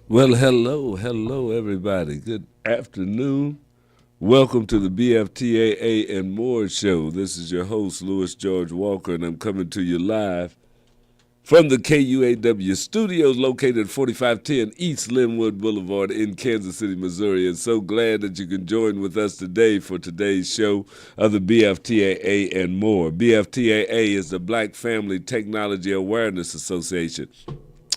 Well, hello, everybody. Good afternoon. Welcome to the BFTAA and More Show. This is your host, Louis George Walker, and I'm coming to you live from the KUAW studios located at 4510 East Linwood Boulevard in Kansas City, Missouri. And so glad that you can join with us today for today's show of the BFTAA and More. BFTAA is the Black Family Technology Awareness Association.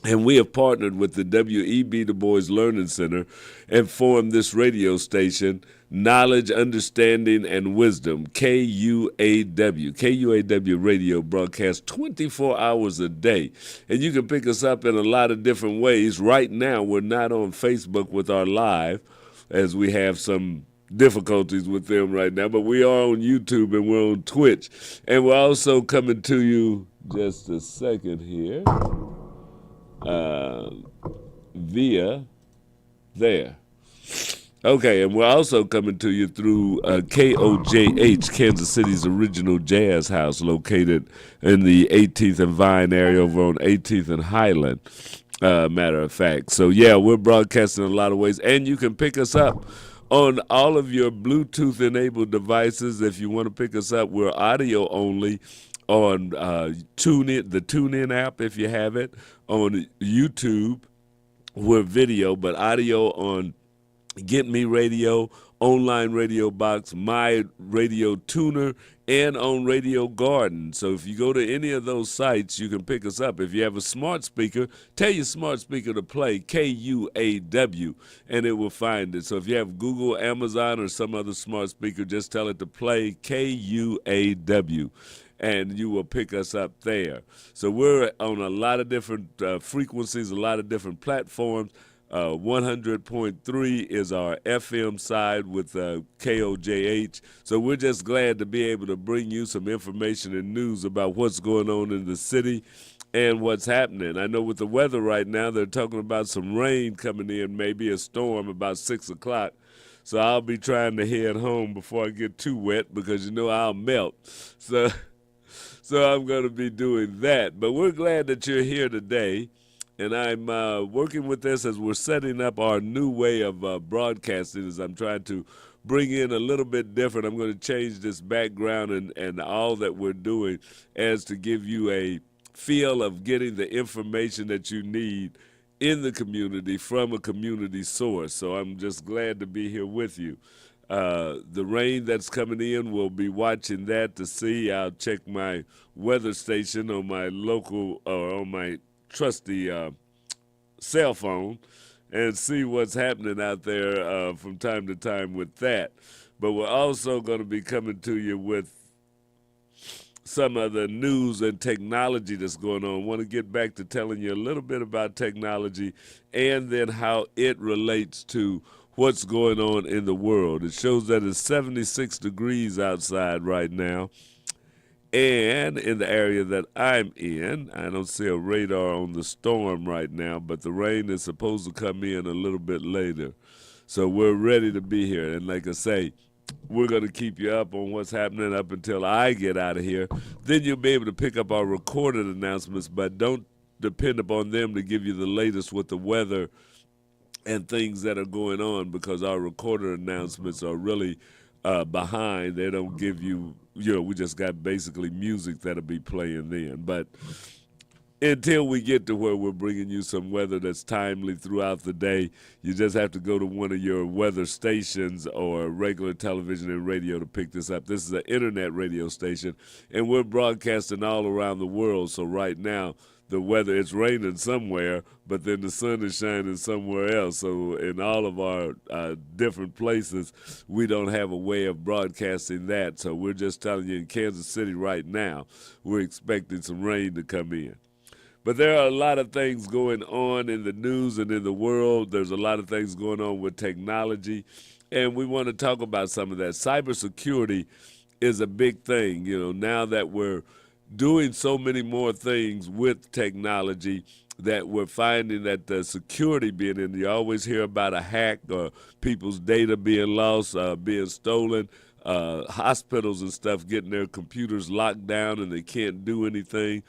And we have partnered with the W.E.B. Du Bois Learning Center and formed this radio station, Knowledge, Understanding, and Wisdom, KUAW. KUAW radio broadcasts 24 hours a day. And you can pick us up in a lot of different ways. Right now, we're not on Facebook with our live, as we have some difficulties with them right now, but we are on YouTube and we're on Twitch. And we're also coming to you, just a second here, uh, via there. Okay, and we're also coming to you through KOJH, Kansas City's original jazz house, located in the 18th and Vine area over on 18th and Highland, matter of fact. So, yeah, we're broadcasting in a lot of ways, and you can pick us up on all of your Bluetooth-enabled devices. If you want to pick us up, we're audio only on TuneIn, the TuneIn app, if you have it, on YouTube. We're video, but audio on Get Me Radio, Online Radio Box, My Radio Tuner, and on Radio Garden. So if you go to any of those sites, you can pick us up. If you have a smart speaker, tell your smart speaker to play KUAW, and it will find it. So if you have Google, Amazon, or some other smart speaker, just tell it to play KUAW, and you will pick us up there. So we're on a lot of different frequencies, a lot of different platforms. 100.3 is our FM side with KOJH. So we're just glad to be able to bring you some information and news about what's going on in the city and what's happening. I know with the weather right now, they're talking about some rain coming in, maybe a storm about 6 o'clock. So I'll be trying to head home before I get too wet because, I'll melt. So I'm going to be doing that. But we're glad that you're here today. And I'm working with this as we're setting up our new way of broadcasting, as I'm trying to bring in a little bit different. I'm going to change this background and all that we're doing as to give you a feel of getting the information that you need in the community from a community source. So I'm just glad to be here with you. The rain that's coming in, we'll be watching that to see. I'll check my weather station on my local or on my trusty cell phone and see what's happening out there from time to time with that. But we're also going to be coming to you with some of the news and technology that's going on. I want to get back to telling you a little bit about technology and then how it relates to what's going on in the world. It shows that it's 76 degrees outside right now. And in the area that I'm in, I don't see a radar on the storm right now, but the rain is supposed to come in a little bit later. So we're ready to be here. And like I say, we're going to keep you up on what's happening up until I get out of here. Then you'll be able to pick up our recorded announcements, but don't depend upon them to give you the latest with the weather and things that are going on, because our recorded announcements are really behind. They don't give you, we just got basically music that'll be playing then. But until we get to where we're bringing you some weather that's timely throughout the day, you just have to go to one of your weather stations or regular television and radio to pick this up. This is an internet radio station, and we're broadcasting all around the world. So right now, the weather, it's raining somewhere, but then the sun is shining somewhere else. So in all of our different places, we don't have a way of broadcasting that. So we're just telling you in Kansas City right now, we're expecting some rain to come in. But there are a lot of things going on in the news and in the world. There's a lot of things going on with technology, and we want to talk about some of that. Cybersecurity is a big thing, now that we're doing so many more things with technology, that we're finding that the security being in. You always hear about a hack or people's data being lost, being stolen, hospitals and stuff getting their computers locked down and they can't do anything.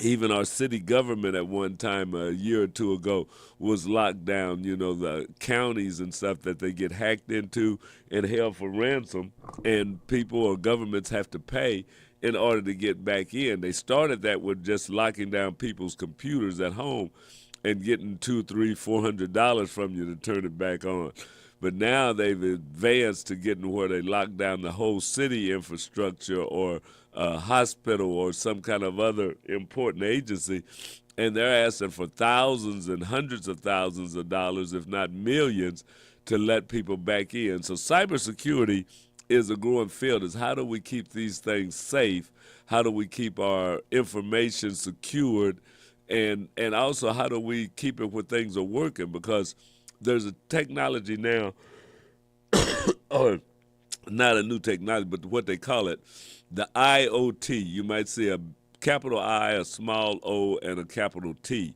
Even our city government at one time, a year or two ago, was locked down. You know, the counties and stuff that they get hacked into and held for ransom, and people or governments have to pay in order to get back in. They started that with just locking down people's computers at home and getting $200, $300, $400 from you to turn it back on. But now they've advanced to getting where they lock down the whole city infrastructure or a hospital or some kind of other important agency, and they're asking for thousands and hundreds of thousands of dollars, if not millions, to let people back in. So cybersecurity is a growing field. Is how do we keep these things safe? How do we keep our information secured? And also how do we keep it when things are working? Because there's a technology now, or not a new technology, but what they call it, the IoT. You might see a capital I, a small O, and a capital T.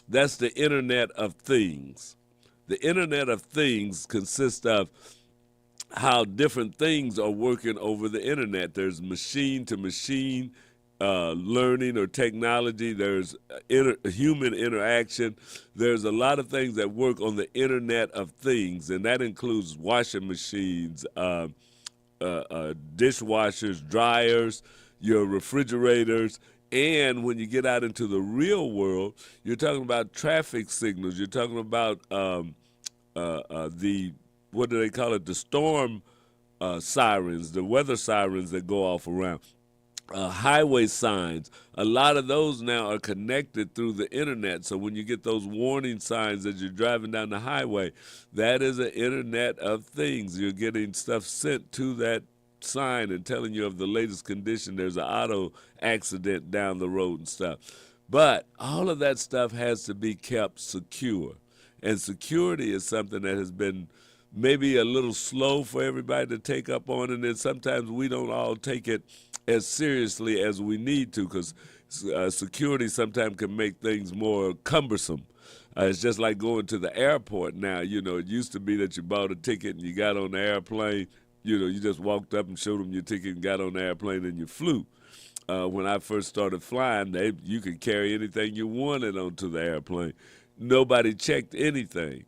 That's the Internet of Things. The Internet of Things consists of how different things are working over the internet. There's machine to machine learning or technology. There's human interaction. There's a lot of things that work on the Internet of Things, and that includes washing machines, dishwashers, dryers, your refrigerators. And when you get out into the real world, you're talking about traffic signals. You're talking about the, what do they call it, the storm sirens, the weather sirens that go off around. Highway signs, a lot of those now are connected through the internet. So when you get those warning signs as you're driving down the highway, that is an Internet of Things. You're getting stuff sent to that sign and telling you of the latest condition. There's an auto accident down the road and stuff. But all of that stuff has to be kept secure. And security is something that has been maybe a little slow for everybody to take up on, and then sometimes we don't all take it as seriously as we need to, because security sometimes can make things more cumbersome. It's just like going to the airport now. You know, it used to be that you bought a ticket and you got on the airplane. You know, you just walked up and showed them your ticket and got on the airplane and you flew. When I first started flying, you could carry anything you wanted onto the airplane. Nobody checked anything.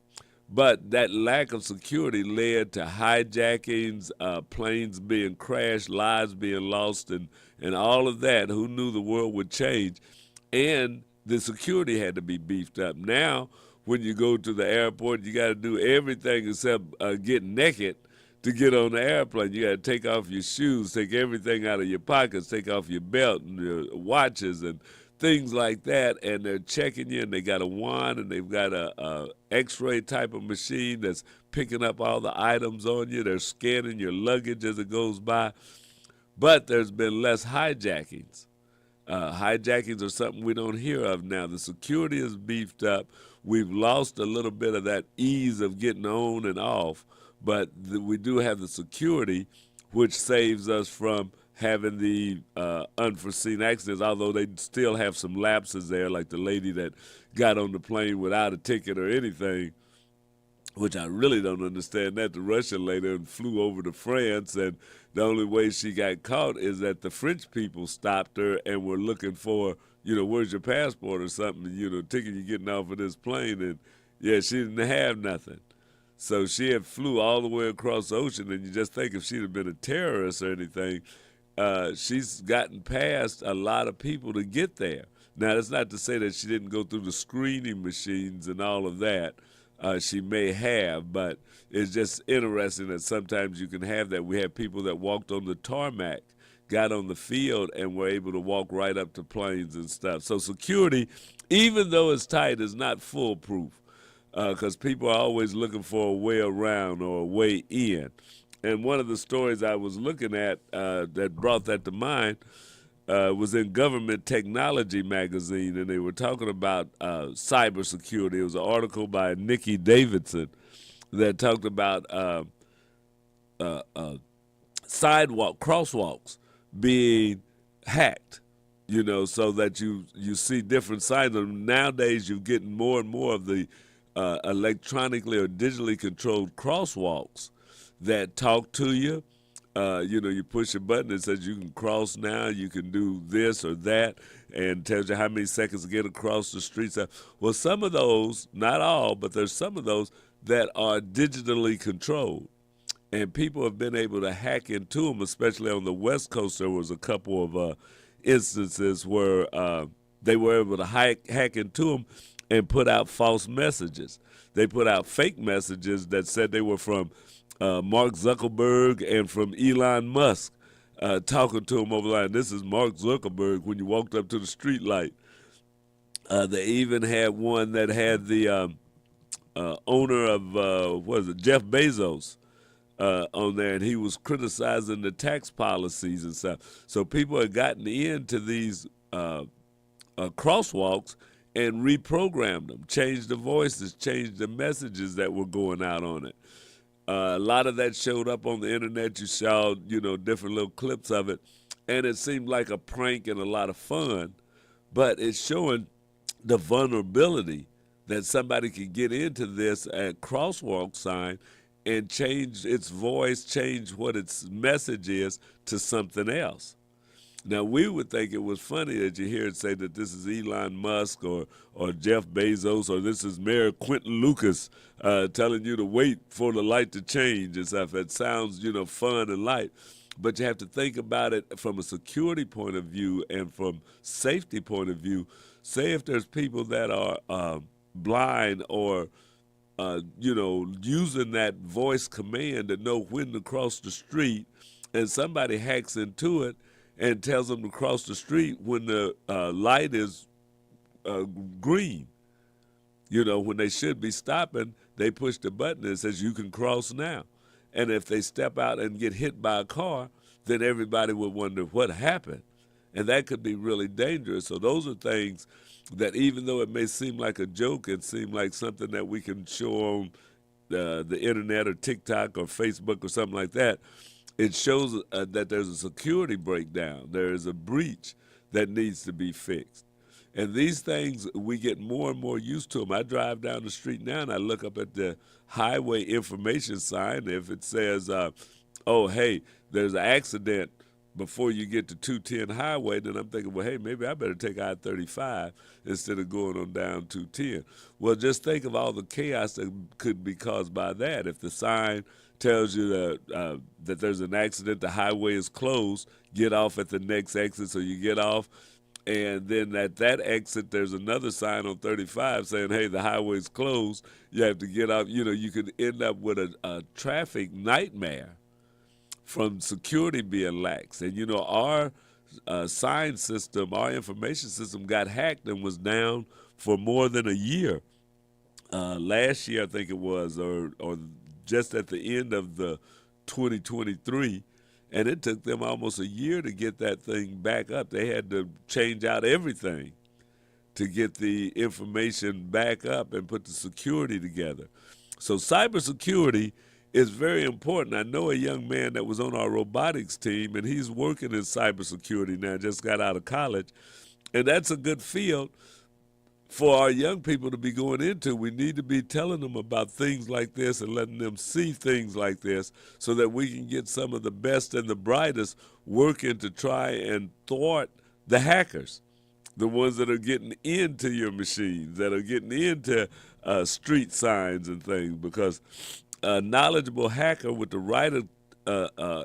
But that lack of security led to hijackings, planes being crashed, lives being lost, and all of that. Who knew the world would change? And the security had to be beefed up. Now, when you go to the airport, you got to do everything except get naked to get on the airplane. You got to take off your shoes, take everything out of your pockets, take off your belt and your watches and things like that, and they're checking you, and they got a wand, and they've got a X-ray type of machine that's picking up all the items on you. They're scanning your luggage as it goes by. But there's been less hijackings. Hijackings are something we don't hear of now. The security is beefed up. We've lost a little bit of that ease of getting on and off, but we do have the security, which saves us from having the unforeseen accidents, although they still have some lapses there, like the lady that got on the plane without a ticket or anything, which I really don't understand that. The Russian lady and flew over to France, and the only way she got caught is that the French people stopped her and were looking for, you know, where's your passport or something, you know, ticket you getting off of this plane, and yeah, she didn't have nothing. So she had flew all the way across the ocean, and you just think if she'd have been a terrorist or anything, she's gotten past a lot of people to get there. Now, that's not to say that she didn't go through the screening machines and all of that. She may have, but it's just interesting that sometimes you can have that. We have people that walked on the tarmac, got on the field, and were able to walk right up to planes and stuff. So security, even though it's tight, is not foolproof, because people are always looking for a way around or a way in. And one of the stories I was looking at that brought that to mind was in Government Technology magazine, and they were talking about cybersecurity. It was an article by Nikki Davidson that talked about crosswalks being hacked, you know, so that you see different signs of them. Nowadays, you're getting more and more of the electronically or digitally controlled crosswalks that talk to you, You push a button that says you can cross now, you can do this or that, and tells you how many seconds to get across the street. So, well, some of those, not all, but there's some of those that are digitally controlled. And people have been able to hack into them, especially on the West Coast. There was a couple of instances where they were able to hack into them and put out false messages. They put out fake messages that said they were from Mark Zuckerberg and from Elon Musk, talking to him over the line. This is Mark Zuckerberg when you walked up to the street light. They even had one that had the owner of, what is it, Jeff Bezos on there, and he was criticizing the tax policies and stuff. So people had gotten into these crosswalks and reprogrammed them, changed the voices, changed the messages that were going out on it. A lot of that showed up on the internet. You saw, different little clips of it, and it seemed like a prank and a lot of fun, but it's showing the vulnerability that somebody could get into this at crosswalk sign and change its voice, change what its message is to something else. Now, we would think it was funny that you hear it say that this is Elon Musk or Jeff Bezos, or this is Mayor Quentin Lucas telling you to wait for the light to change and stuff. It sounds, fun and light. But you have to think about it from a security point of view and from safety point of view. Say if there's people that are blind or using that voice command to know when to cross the street, and somebody hacks into it and tells them to cross the street when the light is green. When they should be stopping, they push the button that says you can cross now. And if they step out and get hit by a car, then everybody would wonder what happened. And that could be really dangerous. So those are things that, even though it may seem like a joke, it seems like something that we can show on the internet or TikTok or Facebook or something like that. It shows that there's a security breakdown. There is a breach that needs to be fixed. And these things, we get more and more used to them. I drive down the street now and I look up at the highway information sign. If it says, oh, hey, there's an accident before you get to 210 highway, then I'm thinking, well, hey, maybe I better take I-35 instead of going on down 210. Well, just think of all the chaos that could be caused by that. If the sign tells you that there's an accident, the highway is closed, get off at the next exit, so you get off. And then at that exit, there's another sign on 35 saying, hey, the highway's closed. You have to get off. You could end up with a traffic nightmare from security being lax. And, our sign system, our information system got hacked and was down for more than a year. Last year, I think it was, or just at the end of the 2023, and it took them almost a year to get that thing back up. They had to change out everything to get the information back up and put the security together. So cybersecurity is very important. I know a young man that was on our robotics team, and he's working in cybersecurity now, just got out of college, and that's a good field for our young people to be going into. We need to be telling them about things like this and letting them see things like this so that we can get some of the best and the brightest working to try and thwart the hackers, the ones that are getting into your machines, that are getting into street signs and things, because a knowledgeable hacker with the right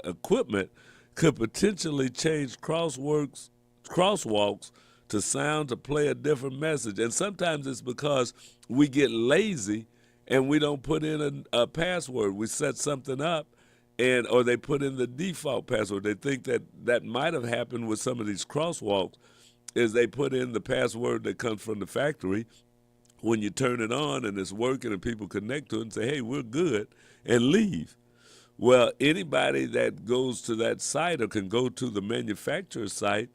equipment could potentially change crosswalks to sound, to play a different message. And sometimes it's because we get lazy and we don't put in a password. We set something up, or they put in the default password. They think that might have happened with some of these crosswalks, is they put in the password that comes from the factory. When you turn it on and it's working and people connect to it and say, hey, we're good, and leave. Well, anybody that goes to that site or can go to the manufacturer's site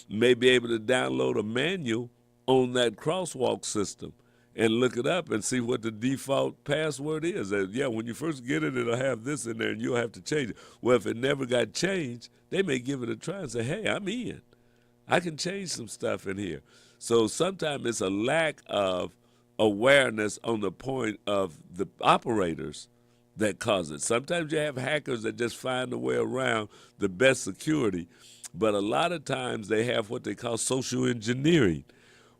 may be able to download a manual on that crosswalk system and look it up and see what the default password is. When you first get it, it'll have this in there and you'll have to change it. Well, if it never got changed, they may give it a try and say, hey, I'm in. I can change some stuff in here. So sometimes it's a lack of awareness on the point of the operators that cause it. Sometimes you have hackers that just find a way around the best security, but a lot of times they have what they call social engineering,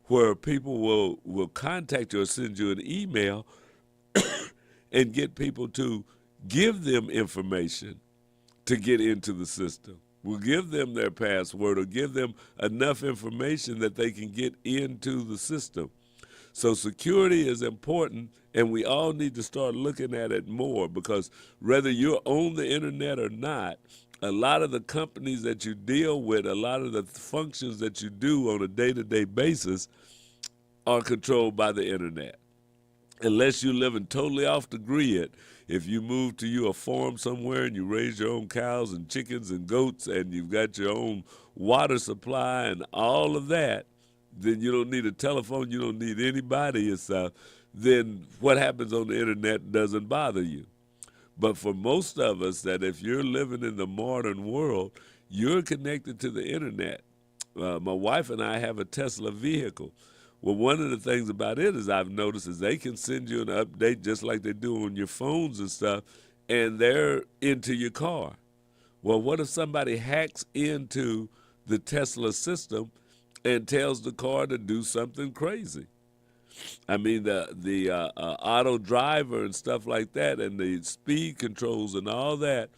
where people will contact you or send you an email and get people to give them information to get into the system. We'll give them their password or give them enough information that they can get into the system. So security is important, and we all need to start looking at it more, because whether you're on the internet or not, a lot of the companies that you deal with, a lot of the functions that you do on a day-to-day basis are controlled by the internet. Unless you're living totally off the grid, if you move to you a farm somewhere and you raise your own cows and chickens and goats and you've got your own water supply and all of that, then you don't need a telephone, you don't need anybody and stuff, then what happens on the internet doesn't bother you. But for most of us, that if you're living in the modern world, you're connected to the internet. My wife and I have a Tesla vehicle. Well, one of the things about it is I've noticed is they can send you an update just like they do on your phones and stuff, and they're into your car. Well, what if somebody hacks into the Tesla system and tells the car to do something crazy? I mean, the auto driver and stuff like that, and the speed controls and all that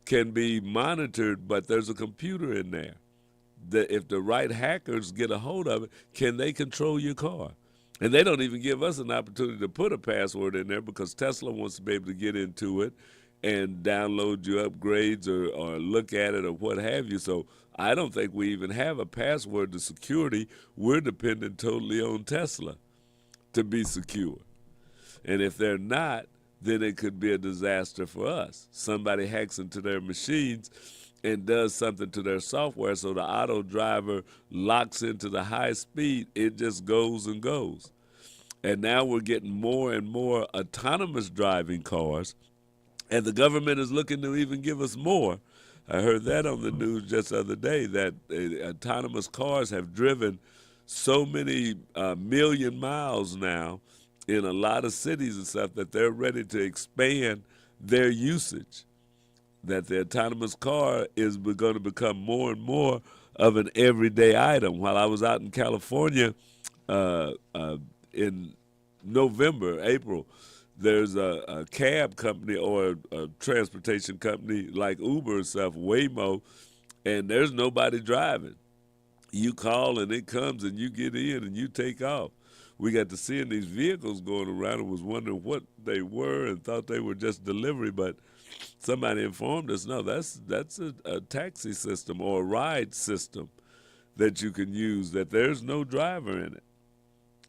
can be monitored, but there's a computer in there. That if the right hackers get a hold of it, can they control your car? And they don't even give us an opportunity to put a password in there, because Tesla wants to be able to get into it and download your upgrades or look at it or what have you. So I don't think we even have a password to security. We're dependent totally on Tesla to be secure. And if they're not, then it could be a disaster for us. Somebody hacks into their machines and does something to their software, so the auto driver locks into the high speed, it just goes and goes. And now we're getting more and more autonomous driving cars, and the government is looking to even give us more. I heard that on the news just the other day, that autonomous cars have driven so many million miles now in a lot of cities and stuff that they're ready to expand their usage. That the autonomous car is going to become more and more of an everyday item. While I was out in California in November, April, there's a cab company or a transportation company like Uber and stuff, Waymo, and there's nobody driving. You call and it comes and you get in and you take off. We got to seeing these vehicles going around and was wondering what they were and thought they were just delivery, but somebody informed us, no, that's a taxi system or a ride system that you can use, that there's no driver in it.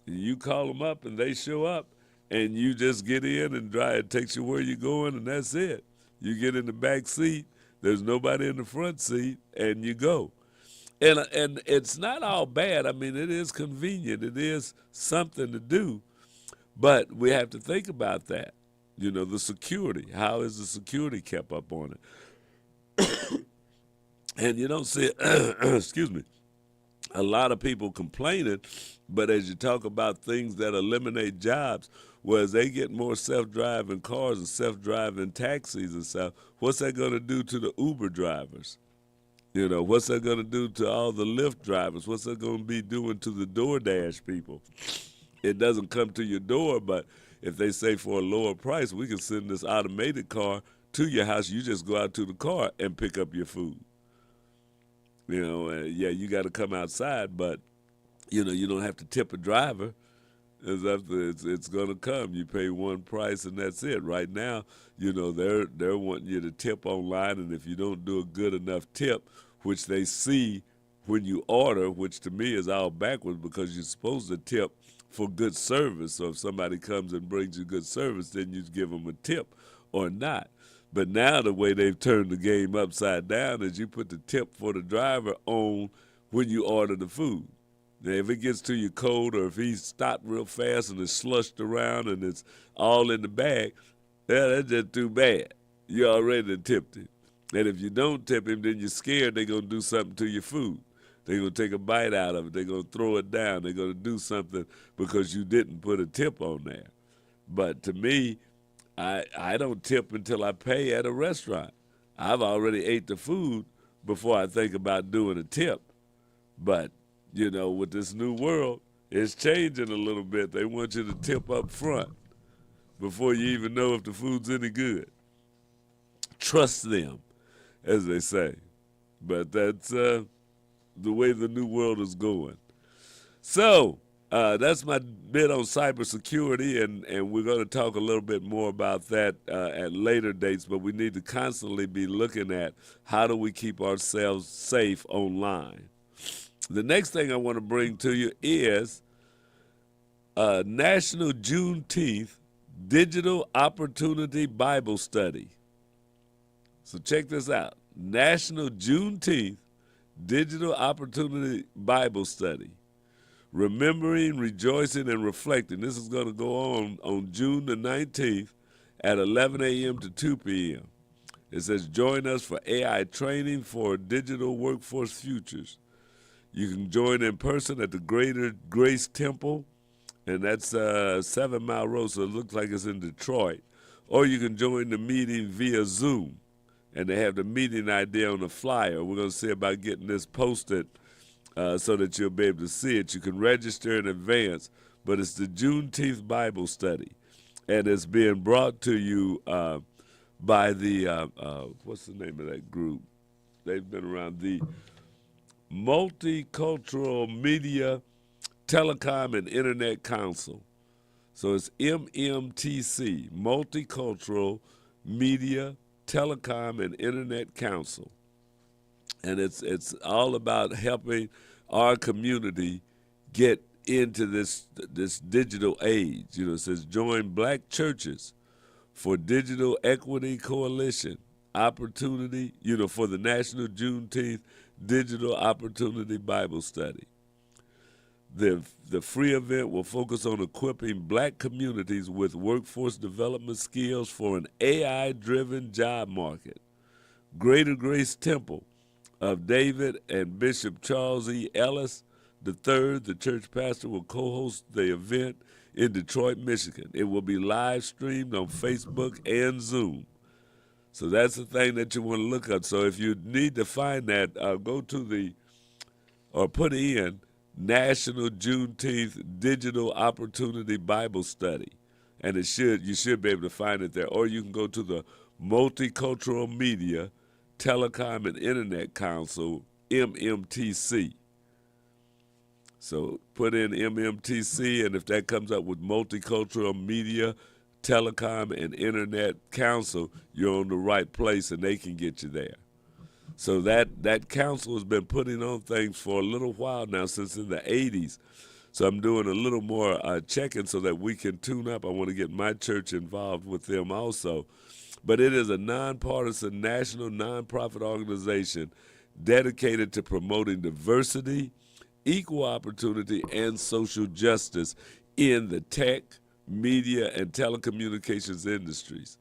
You call them up and they show up and you just get in and drive. It takes you where you're going and that's it. You get in the back seat, there's nobody in the front seat, and you go. And it's not all bad. I mean, it is convenient. It is something to do. But we have to think about that. You know, the security. How is the security kept up on it? And you don't see, excuse me, a lot of people complaining, but as you talk about things that eliminate jobs, whereas they get more self-driving cars and self-driving taxis and stuff, what's that going to do to the Uber drivers? You know, what's that going to do to all the Lyft drivers? What's that going to be doing to the DoorDash people? It doesn't come to your door, but if they say for a lower price, we can send this automated car to your house. You just go out to the car and pick up your food. You know, yeah, you got to come outside, but, you know, you don't have to tip a driver. It's going to come. You pay one price and that's it. Right now, you know, they're wanting you to tip online, and if you don't do a good enough tip, which they see when you order, which to me is all backwards, because you're supposed to tip for good service. So if somebody comes and brings you good service, then you give them a tip or not. But now the way they've turned the game upside down is you put the tip for the driver on when you order the food. Now, if it gets to you cold, or if he's stopped real fast and it's slushed around and it's all in the bag, yeah, that's just too bad. You already tipped him. And if you don't tip him, then you're scared they're going to do something to your food. They're going to take a bite out of it. They're going to throw it down. They're going to do something because you didn't put a tip on there. But to me, I don't tip until I pay at a restaurant. I've already ate the food before I think about doing a tip. But, with this new world, it's changing a little bit. They want you to tip up front before you even know if the food's any good. Trust them, as they say. But that's the way the new world is going. So that's my bit on cybersecurity, and we're going to talk a little bit more about that at later dates, but we need to constantly be looking at how do we keep ourselves safe online. The next thing I want to bring to you is National Juneteenth Digital Opportunity Bible Study. So check this out. National Juneteenth Digital Opportunity Bible Study. Remembering, rejoicing, and reflecting. This is going to go on June the 19th at 11 a.m. to 2 p.m. It says, join us for AI training for digital workforce futures. You can join in person at the Greater Grace Temple, and that's 7 Mile Road, so it looks like it's in Detroit. Or you can join the meeting via Zoom, and they have the meeting ID on the flyer. We're going to see about getting this posted so that you'll be able to see it. You can register in advance, but it's the Juneteenth Bible Study, and it's being brought to you by the, what's the name of that group? They've been around, the Multicultural Media, Telecom, and Internet Council. So it's MMTC, Multicultural Media, Telecom, and Internet Council. And it's all about helping our community get into this digital age. It says join Black churches for Digital Equity Coalition opportunity, for the National Juneteenth Digital Opportunity Bible Study. The free event will focus on equipping Black communities with workforce development skills for an AI-driven job market. Greater Grace Temple of David and Bishop Charles E. Ellis III, the church pastor, will co-host the event in Detroit, Michigan. It will be live streamed on Facebook and Zoom. So that's the thing that you want to look up. So if you need to find that, go to put in National Juneteenth Digital Opportunity Bible Study, and you should be able to find it there. Or you can go to the Multicultural Media, Telecom, and Internet Council, MMTC. So put in MMTC, and if that comes up with Multicultural Media, Telecom, and Internet Council, you're on the right place, and they can get you there. So that council has been putting on things for a little while now, since in the 80s. So I'm doing a little more checking so that we can tune up. I want to get my church involved with them also. But it is a nonpartisan national nonprofit organization dedicated to promoting diversity, equal opportunity, and social justice in the tech, media, and telecommunications industries.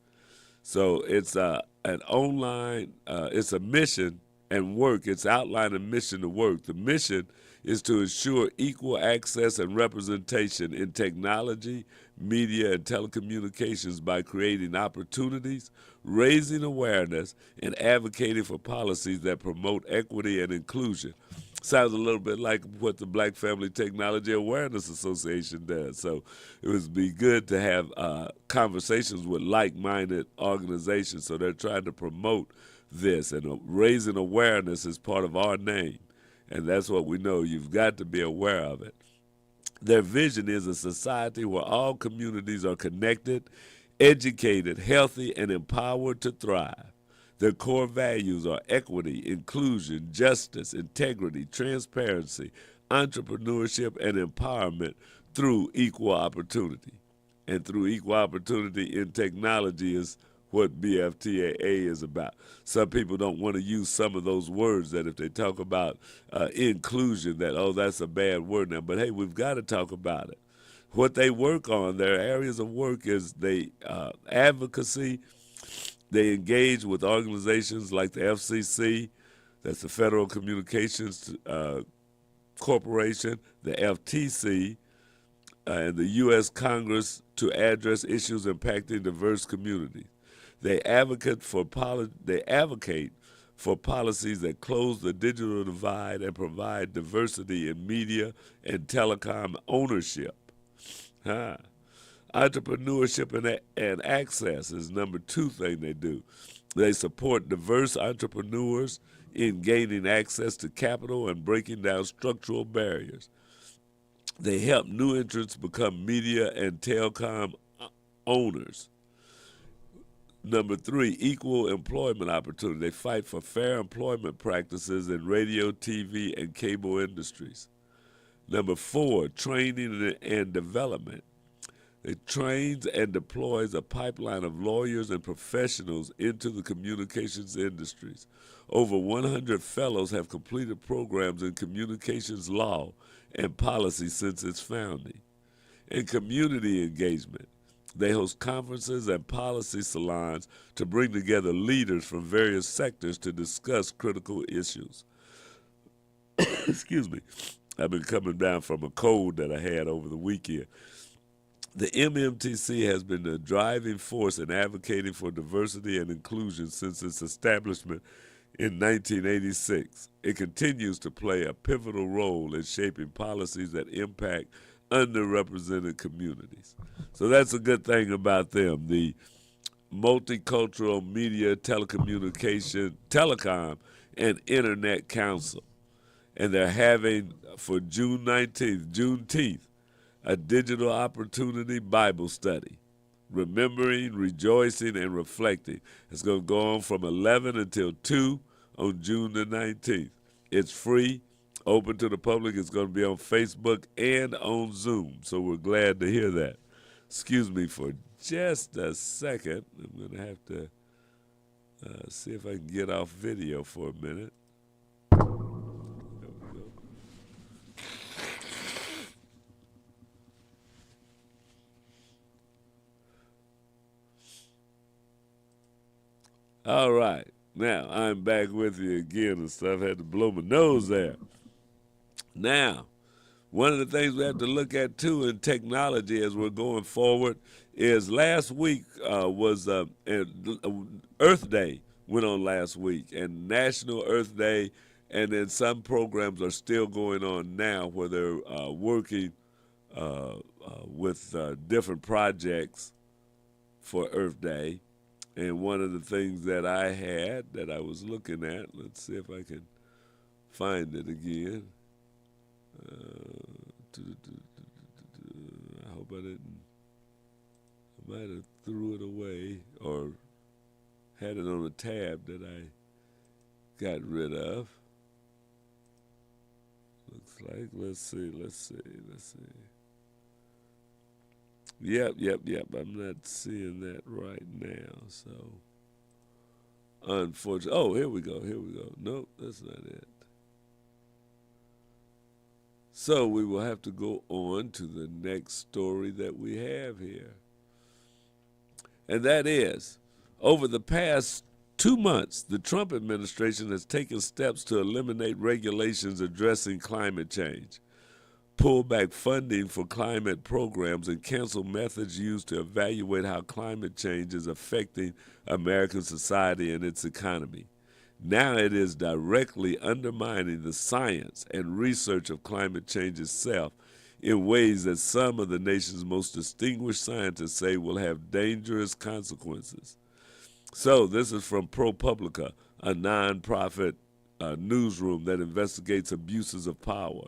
So it's an online, it's a mission and work. It's outlined a mission to work. The mission is to ensure equal access and representation in technology, media, and telecommunications by creating opportunities, raising awareness, and advocating for policies that promote equity and inclusion. Sounds a little bit like what the Black Family Technology Awareness Association does. So it would be good to have conversations with like-minded organizations. So they're trying to promote this, and raising awareness is part of our name. And that's what we know. You've got to be aware of it. Their vision is a society where all communities are connected, educated, healthy, and empowered to thrive. Their core values are equity, inclusion, justice, integrity, transparency, entrepreneurship, and empowerment through equal opportunity. And through equal opportunity in technology is what BFTAA is about. Some people don't want to use some of those words that if they talk about inclusion, that, oh, that's a bad word now. But, hey, we've got to talk about it. What they work on, their areas of work is advocacy. They engage with organizations like the FCC, that's the Federal Communications Corporation, the FTC, and the U.S. Congress to address issues impacting diverse communities. They advocate for policies that close the digital divide and provide diversity in media and telecom ownership. Huh. Entrepreneurship and access is number two thing they do. They support diverse entrepreneurs in gaining access to capital and breaking down structural barriers. They help new entrants become media and telecom owners. Number three, equal employment opportunity. They fight for fair employment practices in radio, TV, and cable industries. Number four, training and development. It trains and deploys a pipeline of lawyers and professionals into the communications industries. Over 100 fellows have completed programs in communications law and policy since its founding. And community engagement. They host conferences and policy salons to bring together leaders from various sectors to discuss critical issues. Excuse me. I've been coming down from a cold that I had over the weekend. The MMTC has been the driving force in advocating for diversity and inclusion since its establishment in 1986. It continues to play a pivotal role in shaping policies that impact underrepresented communities. So that's a good thing about them. The Multicultural Media Telecommunication, Telecom, and Internet Council. And they're having for June 19th, Juneteenth, a digital opportunity Bible study. Remembering, rejoicing, and reflecting. It's going to go on from 11 until 2 on June the 19th. It's free, open to the public. It's going to be on Facebook and on Zoom. So we're glad to hear that. Excuse me for just a second. I'm going to have to see if I can get off video for a minute. There we go. All right. Now, I'm back with you again and stuff. Had to blow my nose there. Now, one of the things we have to look at, too, in technology as we're going forward is last week was Earth Day went on last week, and National Earth Day, and then some programs are still going on now where they're working with different projects for Earth Day. And one of the things that I had that I was looking at, let's see if I can find it again. I hope I didn't. I might have threw it away or had it on a tab that I got rid of. Looks like, let's see. Yep. I'm not seeing that right now, so unfortunately. Oh, here we go. Nope, that's not it. So we will have to go on to the next story that we have here. And that is, over the past 2 months, the Trump administration has taken steps to eliminate regulations addressing climate change, pull back funding for climate programs, and cancel methods used to evaluate how climate change is affecting American society and its economy. Now it is directly undermining the science and research of climate change itself in ways that some of the nation's most distinguished scientists say will have dangerous consequences. So this is from ProPublica, a nonprofit newsroom that investigates abuses of power.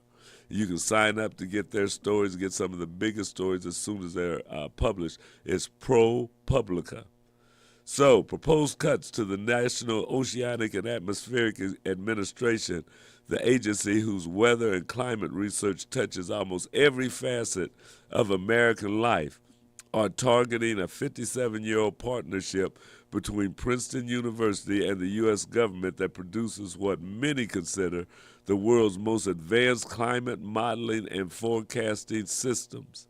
You can sign up to get their stories, get some of the biggest stories as soon as they're published. It's ProPublica. So, proposed cuts to the National Oceanic and Atmospheric Administration, the agency whose weather and climate research touches almost every facet of American life, are targeting a 57-year-old partnership between Princeton University and the U.S. government that produces what many consider the world's most advanced climate modeling and forecasting systems.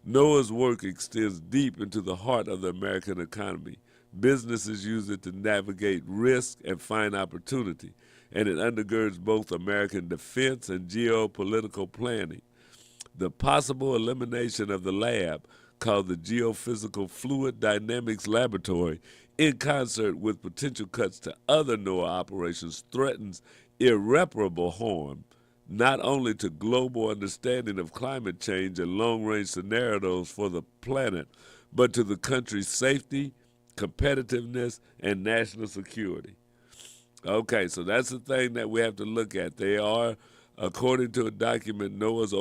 NOAA's work extends deep into the heart of the American economy. Businesses use it to navigate risk and find opportunity, and it undergirds both American defense and geopolitical planning. the possible elimination of the lab called the Geophysical Fluid Dynamics Laboratory in concert with potential cuts to other NOAA operations threatens irreparable harm not only to global understanding of climate change and long-range scenarios for the planet, but to the country's safety, competitiveness, and national security. Okay, so that's the thing that we have to look at. They are, according to a document, NOAA's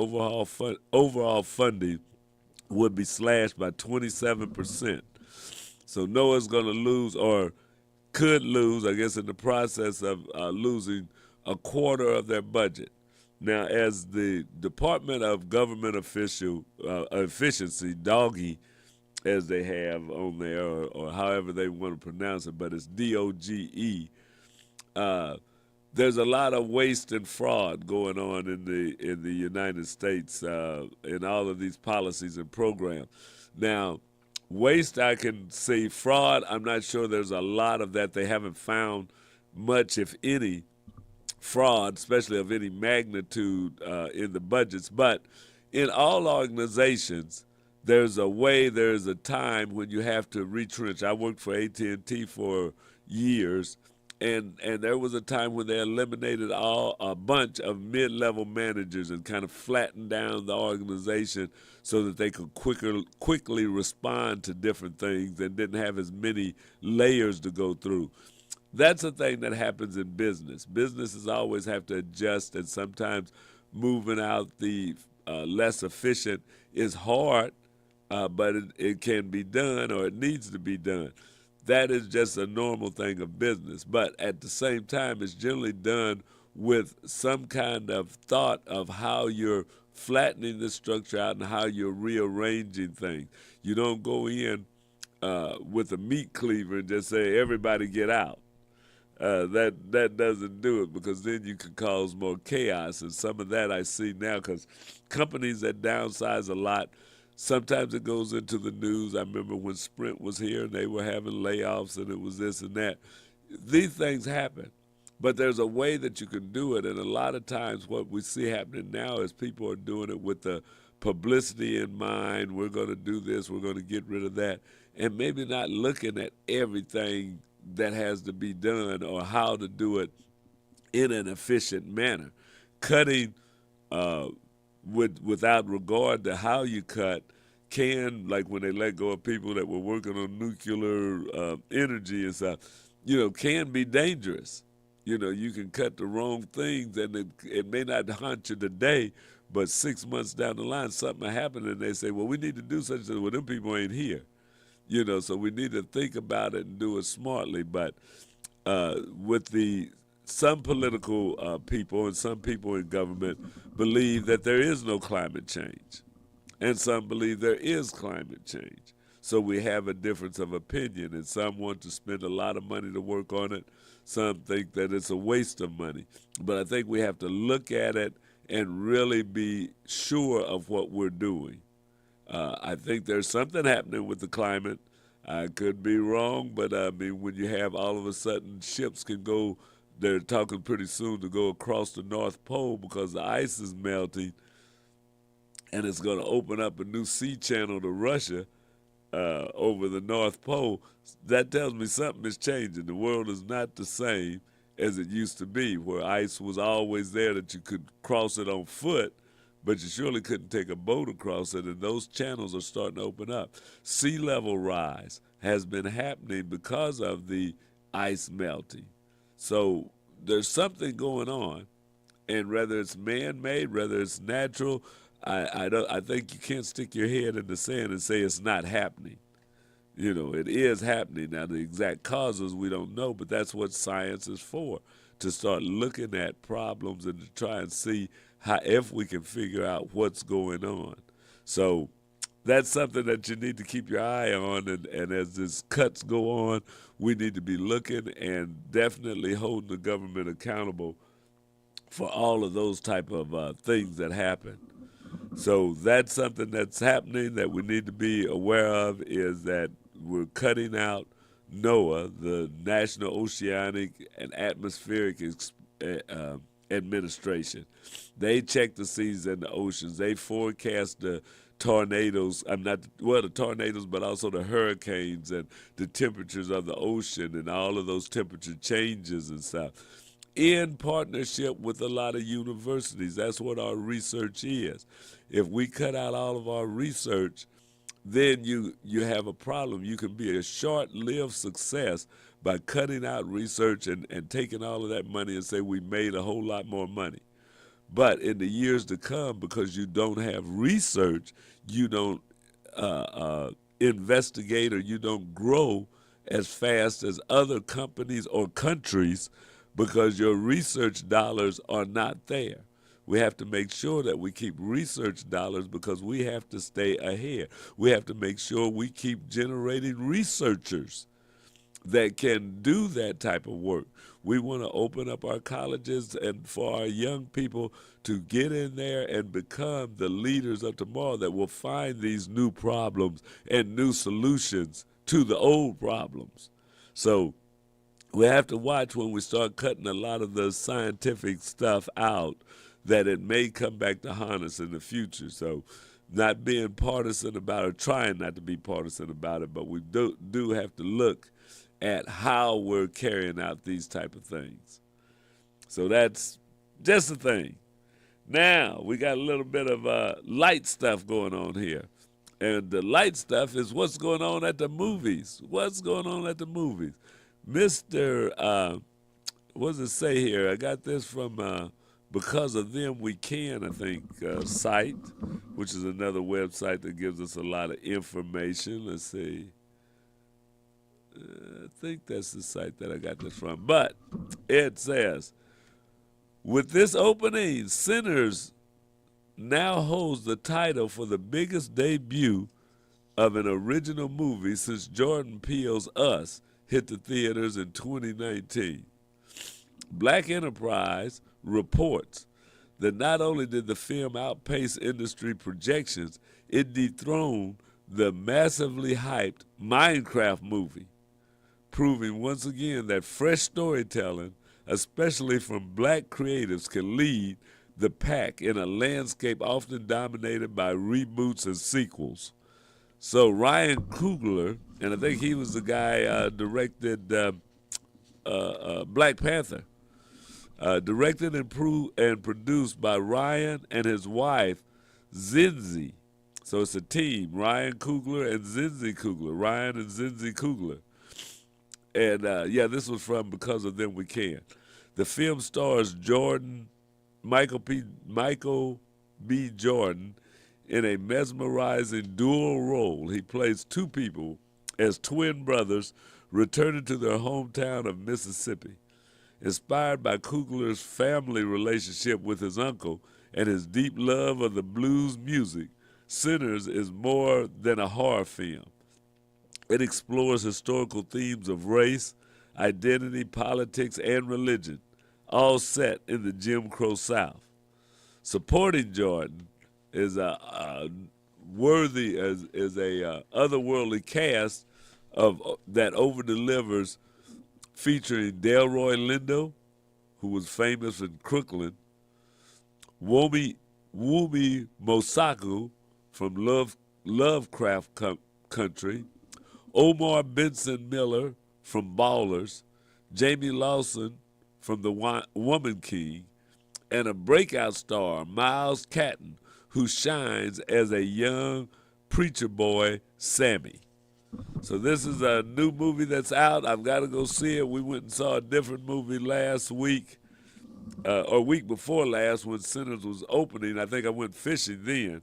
overall funding would be slashed by 27%. So NOAA's going to lose, or could lose, I guess, in the process of losing a quarter of their budget. Now, as the Department of Government Efficiency, DOGE, as they have on there, or however they want to pronounce it, but it's DOGE. There's a lot of waste and fraud going on in the United States in all of these policies and programs. Now, waste I can see. Fraud, I'm not sure there's a lot of that. They haven't found much, if any, fraud, especially of any magnitude in the budgets. But in all organizations, there's a time when you have to retrench. I worked for AT&T for years, and there was a time when they eliminated a bunch of mid-level managers and kind of flattened down the organization so that they could quickly respond to different things and didn't have as many layers to go through. That's a thing that happens in business. Businesses always have to adjust, and sometimes moving out the less efficient is hard, but it can be done, or it needs to be done. That is just a normal thing of business. But at the same time, it's generally done with some kind of thought of how you're flattening the structure out and how you're rearranging things. You don't go in with a meat cleaver and just say, everybody get out. That doesn't do it, because then you can cause more chaos. And some of that I see now, because companies that downsize a lot, sometimes it goes into the news. I remember when Sprint was here and they were having layoffs and it was this and that. These things happen, but there's a way that you can do it. And a lot of times what we see happening now is people are doing it with the publicity in mind. We're going to do this, we're going to get rid of that, and maybe not looking at everything that has to be done or how to do it in an efficient manner. Cutting without regard to how you cut can, like when they let go of people that were working on nuclear energy and stuff, can be dangerous. You can cut the wrong things, and it may not haunt you today, but 6 months down the line, something will happen, and they say, well, we need to do such and such. Well, them people ain't here. So we need to think about it and do it smartly. But with some political people and some people in government believe that there is no climate change, and some believe there is climate change. So we have a difference of opinion, and some want to spend a lot of money to work on it. Some think that it's a waste of money. But I think we have to look at it and really be sure of what we're doing. I think there's something happening with the climate. I could be wrong, but I mean, when you have all of a sudden ships can go, they're talking pretty soon to go across the North Pole because the ice is melting, and it's going to open up a new sea channel to Russia over the North Pole. That tells me something is changing. The world is not the same as it used to be, where ice was always there that you could cross it on foot, but you surely couldn't take a boat across it, and those channels are starting to open up. Sea level rise has been happening because of the ice melting. So there's something going on, and whether it's man-made, whether it's natural, I think you can't stick your head in the sand and say it's not happening. It is happening. Now, the exact causes we don't know, but that's what science is for, to start looking at problems and to try and see if we can figure out what's going on. So that's something that you need to keep your eye on, and as these cuts go on, we need to be looking and definitely holding the government accountable for all of those type of things that happen. So that's something that's happening that we need to be aware of, is that we're cutting out NOAA, the National Oceanic and Atmospheric Administration. They check the seas and the oceans. They forecast the tornadoes. I'm not well the tornadoes, but also the hurricanes and the temperatures of the ocean and all of those temperature changes and stuff. In partnership with a lot of universities, that's what our research is. If we cut out all of our research, then you have a problem. You can be a short-lived success by cutting out research and taking all of that money and say we made a whole lot more money. But in the years to come, because you don't have research, you don't investigate or you don't grow as fast as other companies or countries because your research dollars are not there. We have to make sure that we keep research dollars because we have to stay ahead. We have to make sure we keep generating researchers that can do that type of work. We want to open up our colleges and for our young people to get in there and become the leaders of tomorrow that will find these new problems and new solutions to the old problems. So we have to watch when we start cutting a lot of the scientific stuff out that it may come back to haunt us in the future. So not being partisan about it, trying not to be partisan about it, but we do have to look at how we're carrying out these type of things. So that's just the thing. Now, we got a little bit of light stuff going on here. And the light stuff is what's going on at the movies. What's going on at the movies? Mr. What does it say here? I got this from Because of Them We Can, I think, site, which is another website that gives us a lot of information. Let's see. I think that's the site that I got this from. But it says, with this opening, Sinners now holds the title for the biggest debut of an original movie since Jordan Peele's Us hit the theaters in 2019. Black Enterprise reports that not only did the film outpace industry projections, it dethroned the massively hyped Minecraft movie, proving once again that fresh storytelling, especially from black creatives, can lead the pack in a landscape often dominated by reboots and sequels. So Ryan Coogler, and I think he was the guy directed Black Panther, directed and produced by Ryan and his wife, Zinzi. So it's a team, Ryan Coogler and Zinzi Coogler, Ryan and Zinzi Coogler. And yeah, this was from Because of Them We Can. The film stars Michael B. Jordan in a mesmerizing dual role. He plays two people as twin brothers returning to their hometown of Mississippi. Inspired by Coogler's family relationship with his uncle and his deep love of the blues music, Sinners is more than a horror film. It explores historical themes of race, identity, politics, and religion, all set in the Jim Crow South. Supporting Jordan is a worthy is a otherworldly cast of that over delivers, featuring Delroy Lindo, who was famous in Crooklyn, Wumi Mosaku from Lovecraft Country, Omar Benson Miller from Ballers, Jamie Lawson from The Woman King, and a breakout star, Miles Catton, who shines as a young preacher boy, Sammy. So this is a new movie that's out. I've got to go see it. We went and saw a different movie last week, or week before last when Sinners was opening. I think I went fishing then.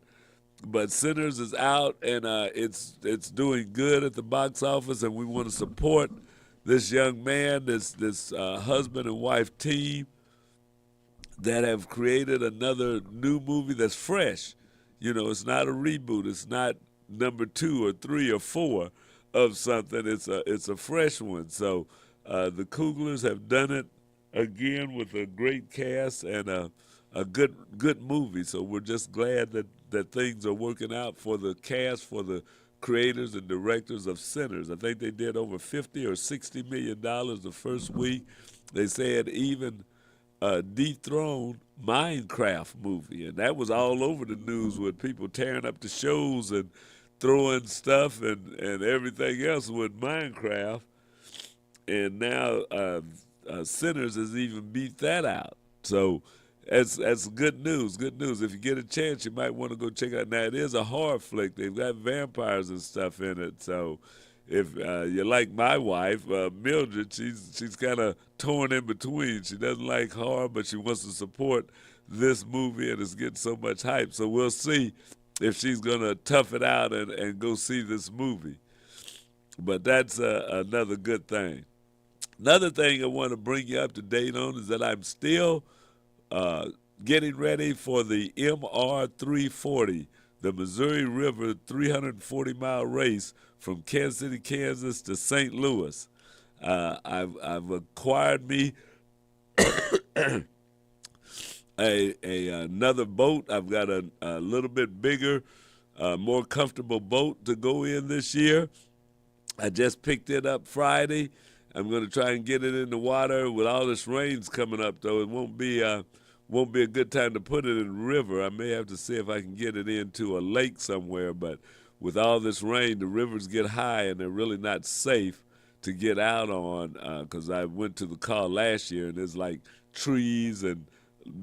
But Sinners is out, and it's doing good at the box office, and we want to support this young man, this husband and wife team that have created another new movie that's fresh. You know, it's not a reboot. It's not number 2 or 3 or 4 of something. It's a fresh one. So the Cooglers have done it again with a great cast and a good movie. So we're just glad that things are working out for the cast, for the creators and directors of Sinners. I think they did over $50 or $60 million the first week. They said even dethroned Minecraft movie, and that was all over the news with people tearing up the shows and throwing stuff and everything else with Minecraft. And now Sinners has even beat that out. So that's good news. Good news. If you get a chance, you might want to go check out. Now it is a horror flick. They've got vampires and stuff in it. So if you're like my wife, Mildred, she's kind of torn in between. She doesn't like horror, but she wants to support this movie, and it's getting so much hype. So we'll see if she's gonna tough it out and go see this movie. But that's another good thing. Another thing I want to bring you up to date on is that I'm still uh, getting ready for the MR 340, the Missouri River 340-mile race from Kansas City, Kansas to St. Louis. I've acquired me a another boat. I've got a little bit bigger, more comfortable boat to go in this year. I just picked it up Friday. I'm going to try and get it in the water. With all this rains coming up, though, it won't be a good time to put it in the river. I may have to see if I can get it into a lake somewhere. But with all this rain, the rivers get high and they're really not safe to get out on. Because I went to the car last year and there's like trees and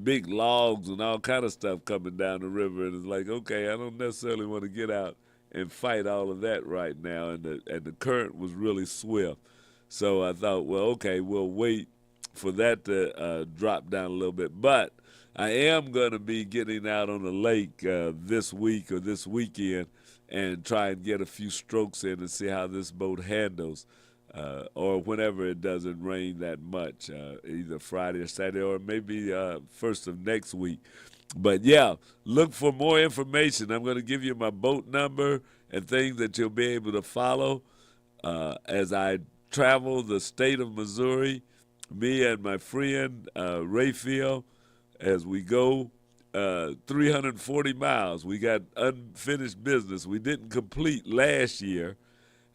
big logs and all kind of stuff coming down the river, and it's like, okay, I don't necessarily want to get out and fight all of that right now. And the current was really swift. So I thought, well, okay, we'll wait for that to drop down a little bit. But I am going to be getting out on the lake this week or this weekend and try and get a few strokes in and see how this boat handles. Or whenever it doesn't rain that much, either Friday or Saturday, or maybe first of next week. But yeah, look for more information. I'm going to give you my boat number and things that you'll be able to follow as I travel the state of Missouri, me and my friend Raphael, as we go 340 miles. We got unfinished business we didn't complete last year,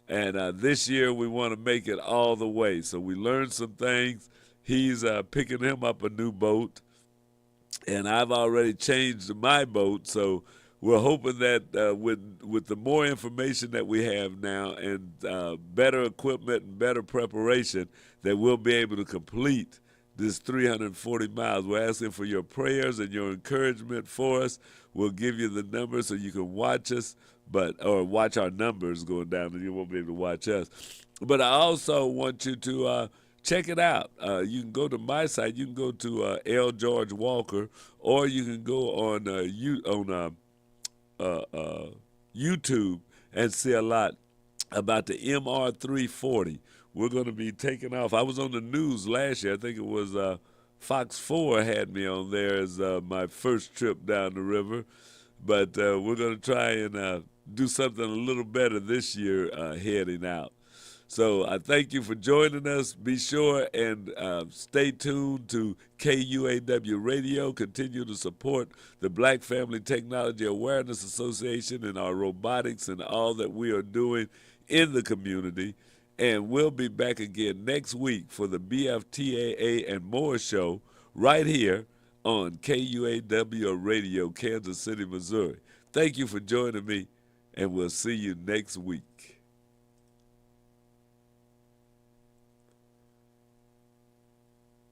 and this year we want to make it all the way. So we learned some things. He's picking him up a new boat, and I've already changed my boat. So we're hoping that with the more information that we have now and better equipment and better preparation, that we'll be able to complete this 340 miles. We're asking for your prayers and your encouragement for us. We'll give you the number so you can watch us, or watch our numbers going down, and you won't be able to watch us. But I also want you to check it out. You can go to my site. You can go to L. George Walker, or you can go on YouTube and see a lot about the MR 340. We're going to be taking off. I was on the news last year. I think it was Fox 4 had me on there as my first trip down the river. But we're going to try and do something a little better this year heading out. So I thank you for joining us. Be sure and stay tuned to KUAW Radio. Continue to support the Black Family Technology Awareness Association and our robotics and all that we are doing in the community. And we'll be back again next week for the BFTAA and more show right here on KUAW Radio, Kansas City, Missouri. Thank you for joining me, and we'll see you next week.